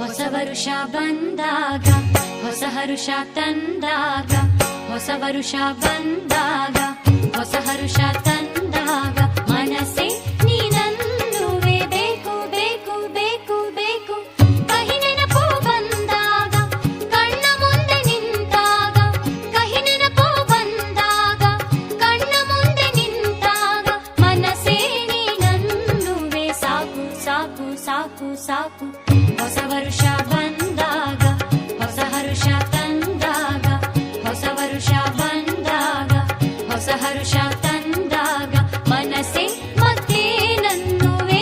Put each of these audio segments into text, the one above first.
ಹೊಸ ವರುಷ ಬಂದಾಗ ಹೊಸ ಹರುಷ ತಂದಾಗ, ಹೊಸ ವರುಷ ಬಂದಾಗ ಹೊಸ ಹರುಷ ತಂದಾಗ, ಮನಸ್ಸೇ ನೀನನ್ನುವೆ ಬೇಕು ಬೇಕು ಬೇಕು ಬೇಕು. ಕಹಿ ನೆನಪು ಬಂದಾಗ ಕಣ್ಣ ಮುಂದೆ ನಿಂತಾಗ, ಕಹಿ ನೆನಪು ಬಂದಾಗ ಕಣ್ಣ ಮುಂದೆ ನಿಂತಾಗ, ಮನಸ್ಸೇ ನೀನನ್ನುವೆ ಸಾಕು ಸಾಕು ಸಾಕು ಸಾಕು. ಹೊಸ ವರುಷ ಬಂದಾಗ ಹೊಸ ಹರುಷ ತಂದಾಗ, ಹೊಸ ವರುಷ ಬಂದಾಗ ಹೊಸ ಹರುಷ ತಂದಾಗ, ಮನಸ್ಸೇ ಮತ್ತೇನನ್ನುವೆ.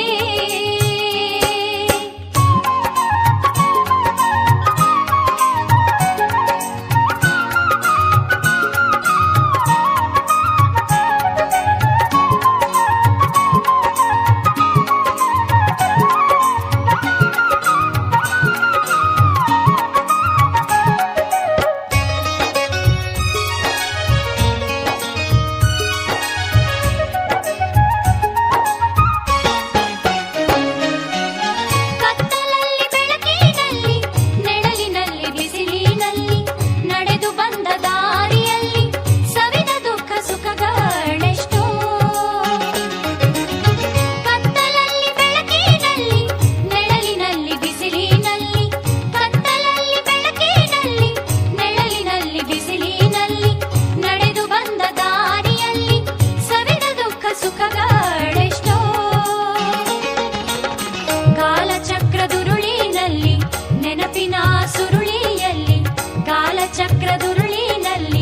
ಚಕ್ರದುರುಳಿನಲ್ಲಿ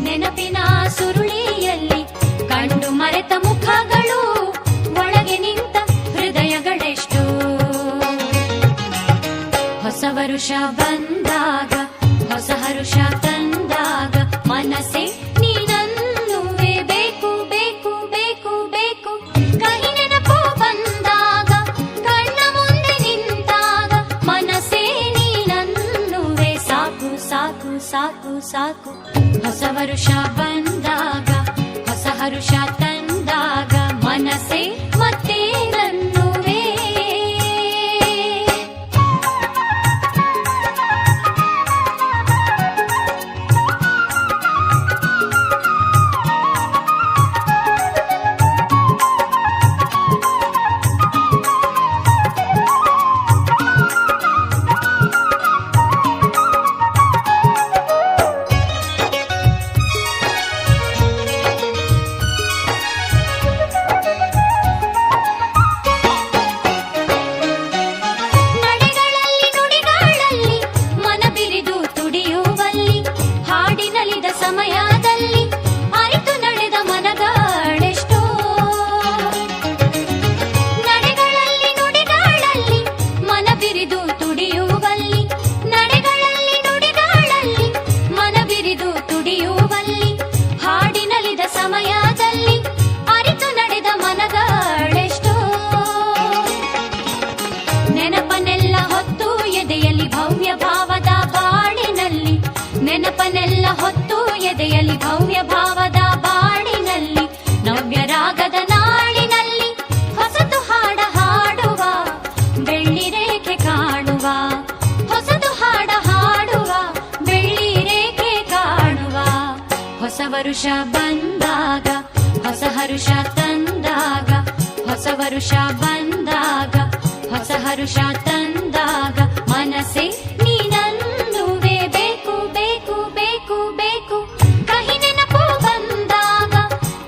ನೆನಪಿನ ಸುರುಳಿಯಲ್ಲಿ ಕಂಡು ಮರೆತ ಮುಖಗಳು, ಒಳಗೆ ನಿಂತ ಹೃದಯಗಳೆಷ್ಟು. ಹೊಸ ವರುಷ ಬಂದಾಗ ಹೊಸ ಹರುಷ ತಂದಾಗ, ಮನಸ್ಸೇ ನೀನನ್ನುವೆ ಬೇಕು ಬೇಕು ಬೇಕು ಬೇಕು. ಕಹಿ ನೆನಪು ಬಂದಾಗ ಕಣ್ಣ ಮುಂದೆ ನಿಂತಾಗ, ಮನಸ್ಸೇ ನೀನನ್ನುವೆ ಸಾಕು ಸಾಕು ಸಾಕು ಸಾಕು. ಹೊಸ ವರುಷ ಬಂದಾಗ ಹೊಸ ಹರುಷ ತಂದಾಗ, ಮನಸ್ಸೇ ಮತ್ತೇನನ್ನುವೆ. ಸಮಯದಲ್ಲಿ ಅರಿತು ನಡೆದ ಮನಗಳೆಷ್ಟೋ, ನಡೆಗಳಲ್ಲಿ ನುಡಿಗಳಲ್ಲಿ ಮನ ಬಿರಿದು ತುಡಿಯುವಲ್ಲಿ, ನಡೆಗಳಲ್ಲಿ ನುಡಿಗಳಲ್ಲಿ ಮನ ಬಿರಿದು ತುಡಿಯುವಲ್ಲಿ, ಹಾಡಿನಲಿದ ಸಮಯದಲ್ಲಿ ಅರಿತು ನಡೆದ ಮನಗಳೆಷ್ಟೋ. ನೆನಪನೆಲ್ಲ ಹೊತ್ತು ಎದೆಯಲ್ಲಿ ಭವ್ಯ ಭಾವದ ಬಾಳಿನಲ್ಲಿ, ನೆನಪನೆಲ್ಲ ಹೊತ್ತು ಎದೆಯಲ್ಲಿ ಭವ್ಯ ಭಾವದ ಬಾಳಿನಲ್ಲಿ, ನವ್ಯ ರಾಗದ ನಾಳಿನಲ್ಲಿ ಹೊಸತು ಹಾಡ ಹಾಡುವ, ಬೆಳ್ಳಿ ರೇಖೆ ಕಾಣುವ, ಹೊಸತು ಹಾಡ ಹಾಡುವ, ಬೆಳ್ಳಿ ರೇಖೆ ಕಾಣುವ. ಹೊಸ ವರುಷ ಬಂದಾಗ ಹೊಸ ಹರುಷ ತಂದಾಗ, ಹೊಸ ವರುಷ ಬಂದಾಗ ಹೊಸ ಹರುಷ ತಂದಾಗ, ಮನಸ್ಸೇ ನೀನನ್ನುವೆ ಬೇಕು ಬೇಕು ಬೇಕು ಬೇಕು. ಕಹಿ ನೆನಪು ಬಂದಾಗ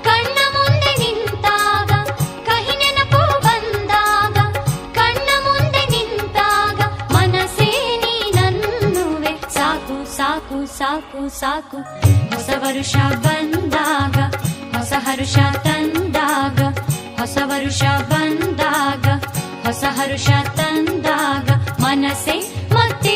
ಕಣ್ಣ ಮುಂದೆ ನಿಂತಾಗ, ಕಹಿ ನೆನಪು ಬಂದಾಗ ಕಣ್ಣ ಮುಂದೆ ನಿಂತಾಗ, ಮನಸ್ಸೇ ನೀನನ್ನುವೆ ಸಾಕು ಸಾಕು ಸಾಕು ಸಾಕು. ಹೊಸ ವರುಷ ಬಂದಾಗ ಹೊಸ ಹರುಷ ತಂದಾಗ, ಹೊಸ ವರುಷ ಬಂದಾಗ ಹೊಸ ಹರುಷ ತಂದಾಗ, ಮನಸ್ಸೇ ಮತ್ತೆ